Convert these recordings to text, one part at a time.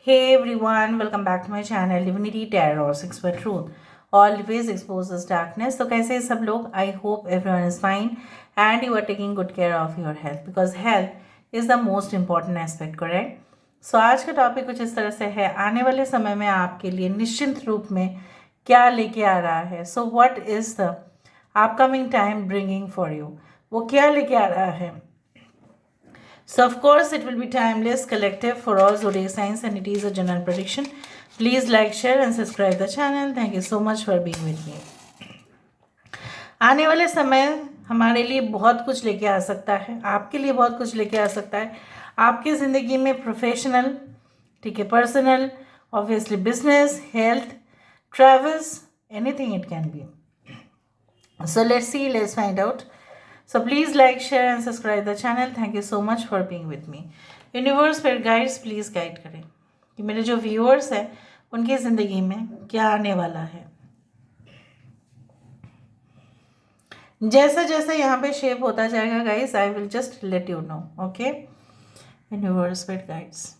Hey everyone, welcome back to my channel Divinity Tarot 6 for Truth. Always exposes darkness. तो कैसे हैं सब लोग? I hope everyone is fine and you are taking good care of your health because health is the most important aspect, correct? So आज का topic कुछ इस तरह से है, आने वाले समय में आपके लिए निश्चिंत रूप में क्या लेके आ रहा है. So what is the upcoming time bringing for you? वो क्या लेके आ रहा है? So of course it will be timeless, collective for all zodiac signs and it is a general prediction. Please like, share and subscribe the channel. Thank you so much for being with me. आने वाले समय हमारे लिए बहुत कुछ लेके आ सकता है, आपके लिए बहुत कुछ लेके आ सकता है. आपकी ज़िंदगी में प्रोफेशनल, ठीक है, personal, obviously business, health, travels, anything it can be. So let's find out. So please like, share and subscribe the channel. Thank you so much for being with me. Universe पर guides please guide करें कि मेरे जो viewers हैं उनकी ज़िंदगी में क्या आने वाला है. जैसा जैसा यहाँ पे शेप होता जाएगा guys, I will just let you know. Okay, universe पर गाइड्स.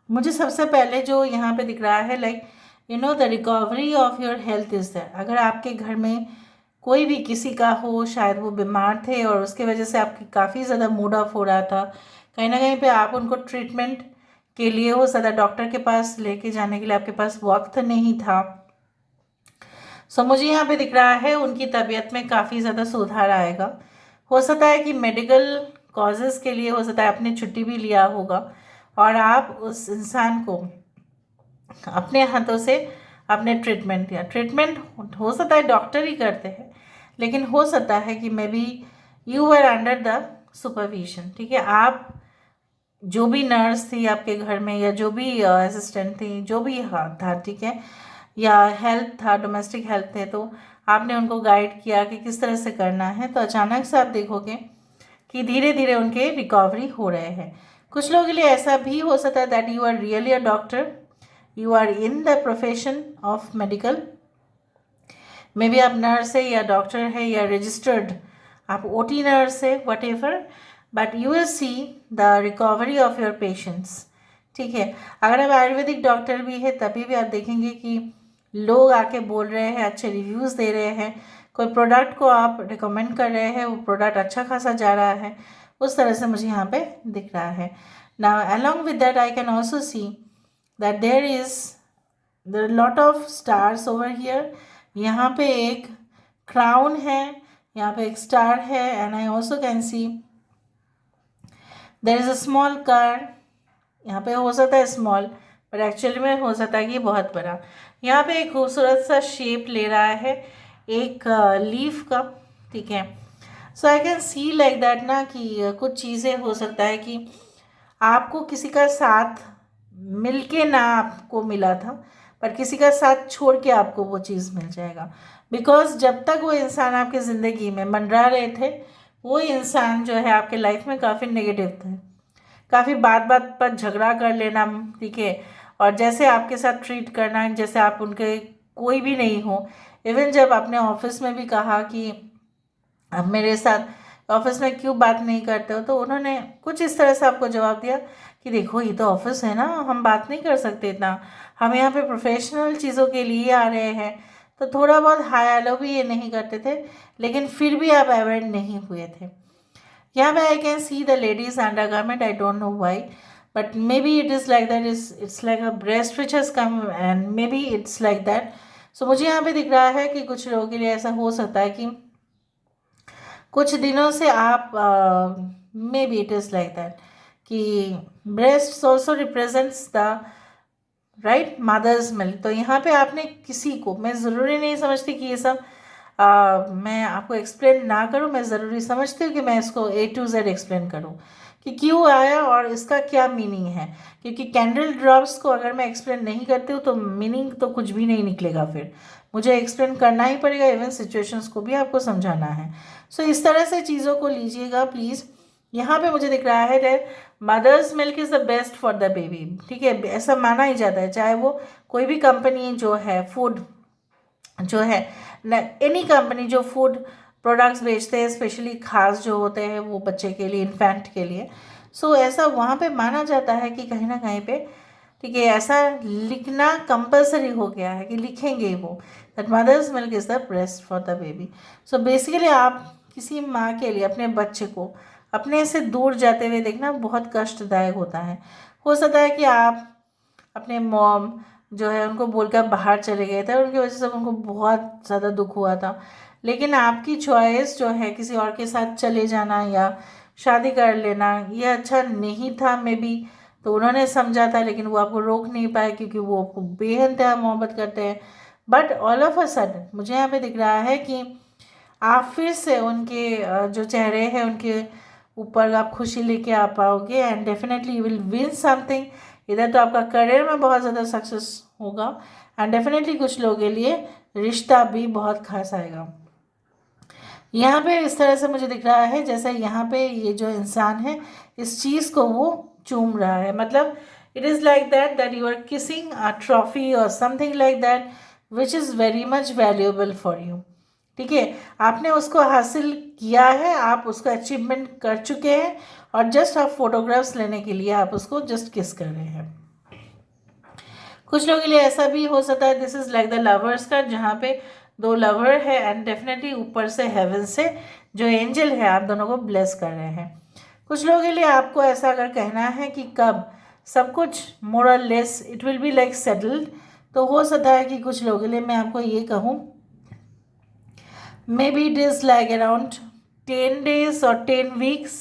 मुझे सबसे पहले जो यहाँ पे दिख रहा है, like the recovery of your health is that. अगर आपके घर में कोई भी किसी का हो, शायद वो बीमार थे और उसके वजह से आपकी काफ़ी ज़्यादा मूड ऑफ हो रहा था, कहीं ना कहीं पे आप उनको ट्रीटमेंट के लिए हो सकता डॉक्टर के पास लेके जाने के लिए आपके पास वक्त नहीं था. सो मुझे यहाँ पे दिख रहा है उनकी तबीयत में काफ़ी ज़्यादा सुधार आएगा. हो सकता है कि मेडिकल कॉजेज़ के लिए हो सकता है आपने छुट्टी भी लिया होगा और आप उस इंसान को अपने हाथों से आपने ट्रीटमेंट दिया. ट्रीटमेंट हो सकता है डॉक्टर ही करते हैं, लेकिन हो सकता है कि maybe you are under the supervision. ठीक है, आप जो भी नर्स थी आपके घर में या जो भी असिस्टेंट थी, जो भी था, ठीक है, या हेल्थ था, डोमेस्टिक हेल्थ थे, तो आपने उनको गाइड किया कि किस तरह से करना है. तो अचानक से आप देखोगे कि धीरे धीरे उनके रिकवरी हो रहे हैं. कुछ लोगों के लिए ऐसा भी हो सकता है that you are really a doctor, you are in the profession of medical. Maybe आप नर्स है या डॉक्टर है या रजिस्टर्ड आप ओटी नर्स है, whatever, but you will see the recovery of your patients. ठीक है, अगर आप आयुर्वेदिक डॉक्टर भी है तभी भी आप देखेंगे कि लोग आके बोल रहे हैं, अच्छे रिव्यूज़ दे रहे हैं, कोई प्रोडक्ट को आप रिकमेंड कर रहे हैं, वो प्रोडक्ट अच्छा खासा जा रहा है. उस तरह से मुझे यहाँ पे दिख रहा है. Now along with that I can also see that there are lot of stars over here. यहाँ पे एक क्राउन है, यहाँ पे एक स्टार है, and I also can see there is a small car. यहाँ पे हो सकता है स्मॉल, बट एक्चुअली में हो सकता है कि बहुत बड़ा. यहाँ पे एक खूबसूरत सा शेप ले रहा है एक लीफ का. ठीक है, so I can see like that ना कि कुछ चीज़ें हो सकता है कि आपको किसी का साथ मिलके ना आपको मिला था, पर किसी का साथ छोड़ के आपको वो चीज़ मिल जाएगा. बिकॉज जब तक वो इंसान आपकी ज़िंदगी में मंडरा रहे थे, वो इंसान जो है आपके लाइफ में काफ़ी नेगेटिव थे, काफ़ी बात बात पर झगड़ा कर लेना, ठीक है, और जैसे आपके साथ ट्रीट करना जैसे आप उनके कोई भी नहीं हो. इवन जब आपने ऑफिस में भी कहा कि अब मेरे साथ ऑफिस में क्यों बात नहीं करते हो, तो उन्होंने कुछ इस तरह से आपको जवाब दिया कि देखो ये तो ऑफिस है ना, हम बात नहीं कर सकते इतना, हम यहाँ पे प्रोफेशनल चीज़ों के लिए आ रहे हैं. तो थोड़ा बहुत हाय हेलो भी ये नहीं करते थे, लेकिन फिर भी आप अवॉइड नहीं हुए थे. यहाँ पे I can see the ladies under garment, I don't know why, but maybe it is like that, it's like a breast which has come and maybe it's like that. So मुझे यहाँ पे दिख रहा है कि कुछ लोगों के लिए ऐसा हो सकता है कि कुछ दिनों से आप maybe it is like that कि breast also represents the right mother's milk. तो यहाँ पे आपने किसी को, मैं ज़रूरी नहीं समझती कि ये सब मैं आपको एक्सप्लेन ना करूँ, मैं ज़रूरी समझती हूँ कि मैं इसको A to Z एक्सप्लेन करूँ कि क्यों आया और इसका क्या मीनिंग है. क्योंकि कैंडल ड्रॉप्स को अगर मैं एक्सप्लेन नहीं करती हूँ तो मीनिंग तो कुछ भी नहीं निकलेगा, फिर मुझे एक्सप्लेन करना ही पड़ेगा, इवन सिचुएशंस को भी आपको समझाना है. सो इस तरह से चीज़ों को लीजिएगा प्लीज़. यहाँ पे मुझे दिख रहा है mother's milk is the best for the baby. ठीक है, ऐसा माना ही जाता है, चाहे वो कोई भी कंपनी जो है फूड जो है, एनी कंपनी जो फूड प्रोडक्ट्स बेचते हैं, स्पेशली खास जो होते हैं वो बच्चे के लिए, इन्फेंट के लिए, सो ऐसा वहाँ पे माना जाता है कि कहीं ना कहीं पे, ठीक है, ऐसा लिखना कंपलसरी हो गया है कि लिखेंगे वो, that mother's milk is the breast for the baby. So basically आप किसी माँ के लिए अपने बच्चे को अपने से दूर जाते हुए देखना बहुत कष्टदायक होता है। हो सकता है कि आप अपने मॉम जो है उनको बोलकर बाहर चले गए थे और उनकी वजह से उनको बहुत ज़्यादा दुख हुआ था, लेकिन आपकी चॉइस जो है किसी और के साथ चले जाना या शादी कर लेना ये अच्छा नहीं था मे बी, तो उन्होंने समझा था लेकिन वो आपको रोक नहीं पाए क्योंकि वो आपको बेइंतहा मोहब्बत करते हैं। But all of a sudden मुझे यहाँ पे दिख रहा है कि आप फिर से उनके जो चेहरे हैं उनके ऊपर आप खुशी लेके आ पाओगे and definitely you will win something. इधर तो आपका करियर में बहुत ज़्यादा सक्सेस होगा एंड डेफिनेटली कुछ लोगों के लिए रिश्ता भी बहुत खास आएगा। यहाँ पे इस तरह से मुझे दिख रहा है जैसे यहाँ पे ये जो इंसान है इस चीज़ को वो चूम रहा है, मतलब it is like that you are kissing a trophy और something like that which is very much valuable for you. ठीक है, आपने उसको हासिल किया है, आप उसको अचीवमेंट कर चुके हैं और जस्ट आप फोटोग्राफ्स लेने के लिए आप उसको जस्ट किस कर रहे हैं। कुछ लोगों के लिए ऐसा भी हो सकता है, this is like the lovers का, जहाँ पे दो लवर है एंड डेफिनेटली ऊपर से हेवन से जो एंजल है आप दोनों को ब्लेस कर रहे हैं। कुछ लोगों के लिए आपको ऐसा अगर कहना है कि कब सब कुछ मोर और less it will be like settled, तो हो सकता है कि कुछ लोगों के लिए मैं आपको ये कहूँ may be it is like around 10 days और 10 weeks,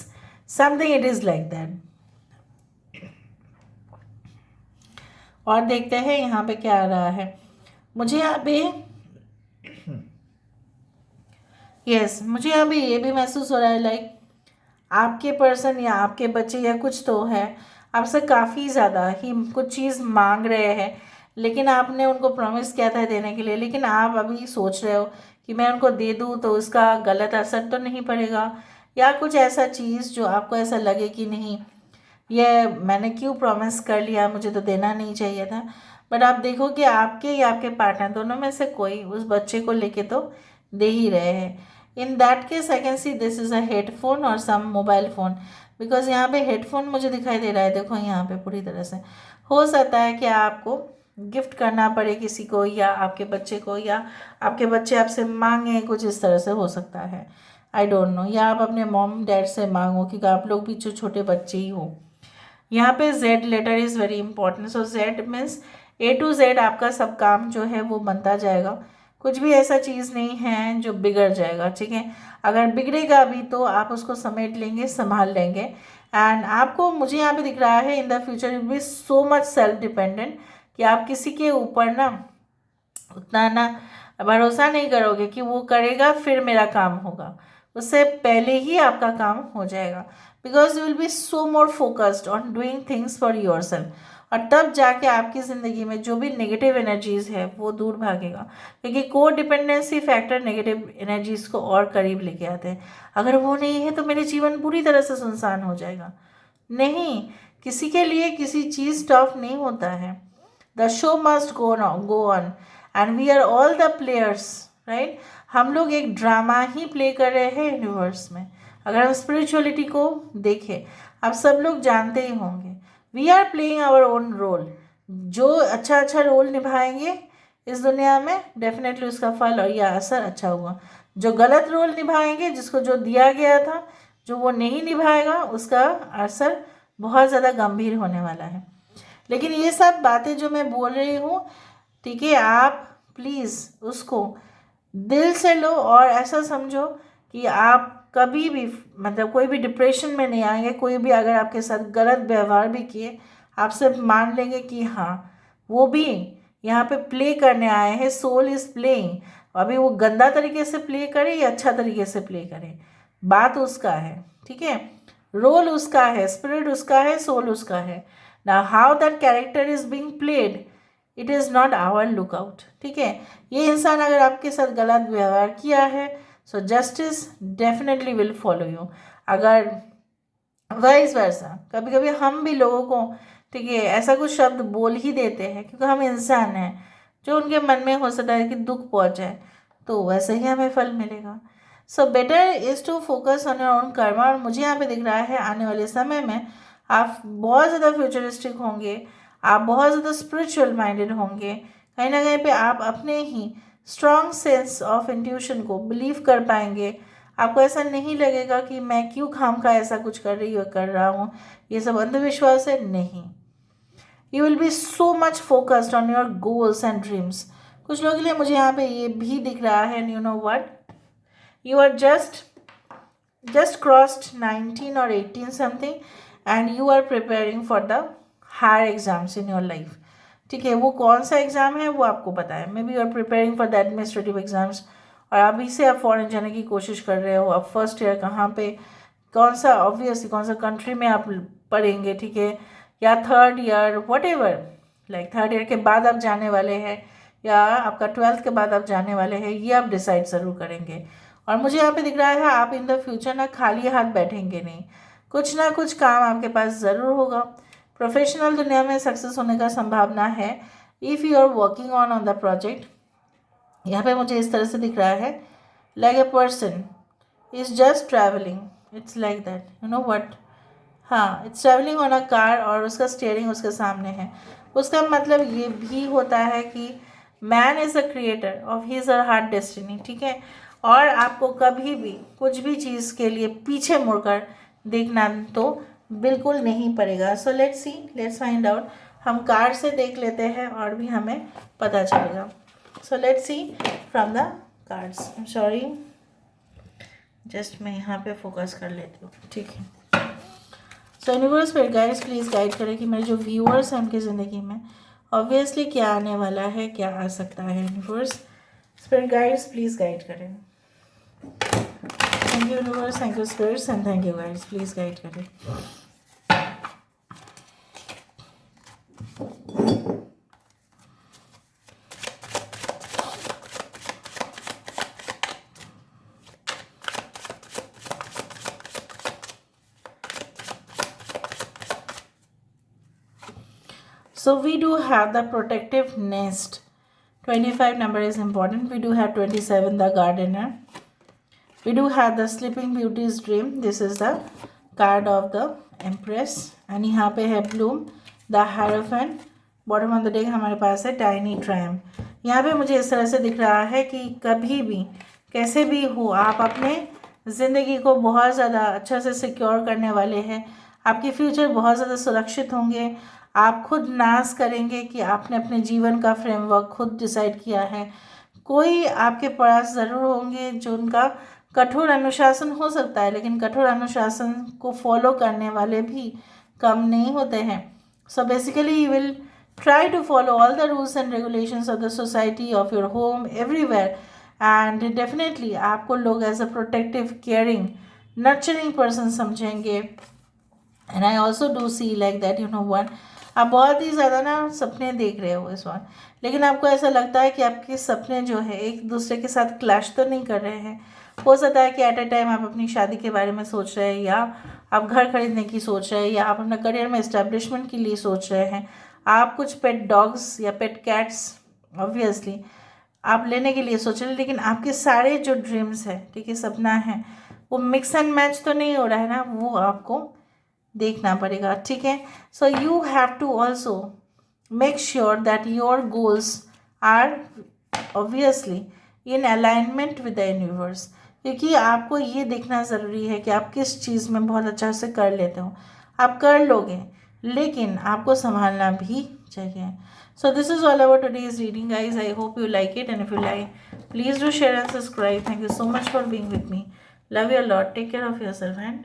something it is like that. और देखते हैं यहाँ पे क्या आ रहा है। मुझे यहाँ पे मुझे यहाँ पे ये भी महसूस हो रहा है लाइक आपके पर्सन या आपके बच्चे या कुछ तो है आपसे काफ़ी ज़्यादा ही कुछ चीज़ मांग रहे हैं, लेकिन आपने उनको प्रॉमिस किया था देने के लिए, लेकिन आप अभी सोच रहे हो कि मैं उनको दे दूँ तो उसका गलत असर तो नहीं पड़ेगा, या कुछ ऐसा चीज़ जो आपको ऐसा लगे कि नहीं ये मैंने क्यों प्रॉमिस कर लिया, मुझे तो देना नहीं चाहिए था। बट आप देखो कि आपके या आपके पार्टनर दोनों में से कोई उस बच्चे को लेके तो दे ही रहे हैं। In that case I can see this is a headphone और सम मोबाइल फ़ोन, बिकॉज यहाँ पे हेडफोन मुझे दिखाई दे रहा है, देखो यहाँ पे पूरी तरह से हो सकता है कि आपको गिफ्ट करना पड़े किसी को या आपके बच्चे को, या आपके बच्चे आपसे मांगे, कुछ इस तरह से हो सकता है, आई डोंट नो, या आप अपने मॉम डैड से मांगो क्योंकि आप लोग भी जो छोटे बच्चे ही हो। यहाँ पे Z letter is very important, so Z means A to Z आपका सब काम जो है वो बनता जाएगा, कुछ भी ऐसा चीज़ नहीं है जो बिगड़ जाएगा। ठीक है, अगर बिगड़ेगा भी तो आप उसको समेट लेंगे, संभाल लेंगे एंड आपको मुझे यहाँ पे दिख रहा है in the future you be so much self dependent कि आप किसी के ऊपर ना उतना ना भरोसा नहीं करोगे कि वो करेगा फिर मेरा काम होगा, उससे पहले ही आपका काम हो जाएगा, because you will be so more focused on doing things for your self, और तब जाके आपकी ज़िंदगी में जो भी नेगेटिव एनर्जीज़ है वो दूर भागेगा, क्योंकि को डिपेंडेंसी फैक्टर नेगेटिव एनर्जीज़ को और करीब लेके आते हैं। अगर वो नहीं है तो मेरे जीवन पूरी तरह से सुनसान हो जाएगा। नहीं, किसी के लिए किसी चीज़ टफ नहीं होता है, the show must go on and we are all the players, right. हम लोग एक ड्रामा ही प्ले कर रहे हैं यूनिवर्स में। अगर हम स्पिरिचुअलिटी को देखें, आप सब लोग जानते ही होंगे, we are playing our own role. जो अच्छा अच्छा रोल निभाएंगे इस दुनिया में डेफिनेटली उसका फल और यह असर अच्छा हुआ, जो गलत रोल निभाएंगे, जिसको जो दिया गया था जो वो नहीं निभाएगा उसका असर बहुत ज़्यादा गंभीर होने वाला है। लेकिन ये सब बातें जो मैं बोल रही हूँ, ठीक है, आप प्लीज़ उसको दिल से लो और ऐसा समझो कि आप कभी भी मतलब कोई भी डिप्रेशन में नहीं आएंगे। कोई भी अगर आपके साथ गलत व्यवहार भी किए, आप सिर्फ मान लेंगे कि हाँ वो भी यहाँ पे प्ले करने आए हैं, सोल इज़ प्लेइंग। अभी वो गंदा तरीके से प्ले करे या अच्छा तरीके से प्ले करे, बात उसका है, ठीक है, रोल उसका है, स्पिरिट उसका है, सोल उसका है। ना how that character is being played, it is not our lookout. ठीक है, ये इंसान अगर आपके साथ गलत व्यवहार किया है so justice definitely will follow you. अगर वाइस वर्सा कभी कभी हम भी लोगों को, ठीक है, ऐसा कुछ शब्द बोल ही देते हैं क्योंकि हम इंसान हैं, जो उनके मन में हो सकता है कि दुख पहुंचाए, तो वैसे ही हमें फल मिलेगा। So better is to focus on your own karma. और मुझे यहाँ पे दिख रहा है आने वाले समय में आप बहुत ज़्यादा फ्यूचरिस्टिक होंगे, आप बहुत ज़्यादा स्पिरिचुअल माइंडेड होंगे। कहीं ना कहीं पे आप अपने ही स्ट्रॉन्ग सेंस ऑफ इंट्यूशन को बिलीव कर पाएंगे। आपको ऐसा नहीं लगेगा कि मैं क्यों खामखा ऐसा कुछ कर रहा हूँ, ये सब अंधविश्वास है, नहीं। You will be so much focused on your goals and dreams. कुछ लोगों के लिए मुझे यहाँ पे ये भी दिख रहा है, you know what, you are just crossed 19 or 18 something and you are preparing for the higher exams in your life। ठीक है, वो कौन सा एग्ज़ाम है वो आपको पता है। Maybe you are preparing for the administrative exams, और अभी से आप फॉरेन जाने की कोशिश कर रहे हो। आप फर्स्ट ईयर कहाँ पे, कौन सा, ऑब्वियसली कौन सा कंट्री में आप पढ़ेंगे, ठीक है, या third year, what ever, like third year के बाद आप जाने वाले हैं या आपका 12th के बाद आप जाने वाले हैं, ये आप डिसाइड ज़रूर करेंगे। और मुझे यहाँ पे दिख रहा है आप इन द फ्यूचर ना खाली हाथ बैठेंगे नहीं, कुछ ना कुछ काम आपके पास ज़रूर होगा। प्रोफेशनल दुनिया में सक्सेस होने का संभावना है if you are working on the project. यहाँ पे मुझे इस तरह से दिख रहा है, like a person is just travelling, it's like that, you know what, हाँ, it's travelling on a car और उसका स्टीयरिंग उसके सामने है। उसका मतलब ये भी होता है कि man is a creator of his और हार्ट डेस्टिनी, ठीक है। और आपको कभी भी कुछ भी चीज़ के लिए पीछे मुड़कर देखना तो बिल्कुल नहीं पड़ेगा। So let's see, let's find out. हम कार से देख लेते हैं और भी हमें पता चलेगा। So let's see from the cards. I am sorry, just मैं यहाँ पे फोकस कर लेती हूँ, ठीक है। सो यूनिवर्स पर गाइड्स प्लीज़ गाइड करें कि मेरे जो व्यूअर्स हैं उनकी ज़िंदगी में ऑब्वियसली क्या आने वाला है, क्या आ सकता है। Universe spirit guides please guide करें। Thank you universe, thank you spirits and thank you guides, please guide करें। So we do have the protective nest. 25 number is important. We do have 27, the gardener. We do have the sleeping beauty's dream. This is the card of the empress. And यहाँ पे है bloom, the hierophant. Bottom of the deck हमारे पास है tiny tram. यहाँ पे मुझे इस तरह से दिख रहा है कि कभी भी कैसे भी हो आप अपने ज़िंदगी को बहुत ज़्यादा अच्छा से सिक्योर करने वाले हैं। आपके फ्यूचर बहुत ज़्यादा सुरक्षित होंगे। आप खुद नाज करेंगे कि आपने अपने जीवन का फ्रेमवर्क खुद डिसाइड किया है। कोई आपके पास ज़रूर होंगे जो उनका कठोर अनुशासन हो सकता है, लेकिन कठोर अनुशासन को फॉलो करने वाले भी कम नहीं होते हैं। So basically you will try to follow all the rules and regulations of the society, of your home, everywhere. And definitely आपको लोग as a protective, caring, nurturing person समझेंगे। And I also do see like that, you know one, आप बहुत ही ज़्यादा ना सपने देख रहे हो इस वक्त, लेकिन आपको ऐसा लगता है कि आपके सपने जो है एक दूसरे के साथ क्लैश तो नहीं कर रहे हैं। हो सकता है कि एट ए टाइम आप अपनी शादी के बारे में सोच रहे हैं, या आप घर खरीदने की सोच रहे हैं, या आप अपना करियर में इस्टेब्लिशमेंट के लिए सोच रहे हैं। आप कुछ पेट डॉग्स या पेट कैट्स ऑब्वियसली आप लेने के लिए सोच रहे हैं, लेकिन आपके सारे जो ड्रीम्स है, ठीक है, सपना है, वो मिक्स एंड मैच तो नहीं हो रहा है ना, वो आपको देखना पड़ेगा, ठीक है। So you have to also make sure that your goals are obviously in alignment with the universe, क्योंकि आपको ये देखना ज़रूरी है कि आप किस चीज़ में बहुत अच्छा से कर लेते हो। आप कर लोगे, लेकिन आपको संभालना भी चाहिए। So this is all about today's reading guys. I hope you like it, and if you like please do share and subscribe. Thank you so much for being with me. Love you lot, take care of yourself and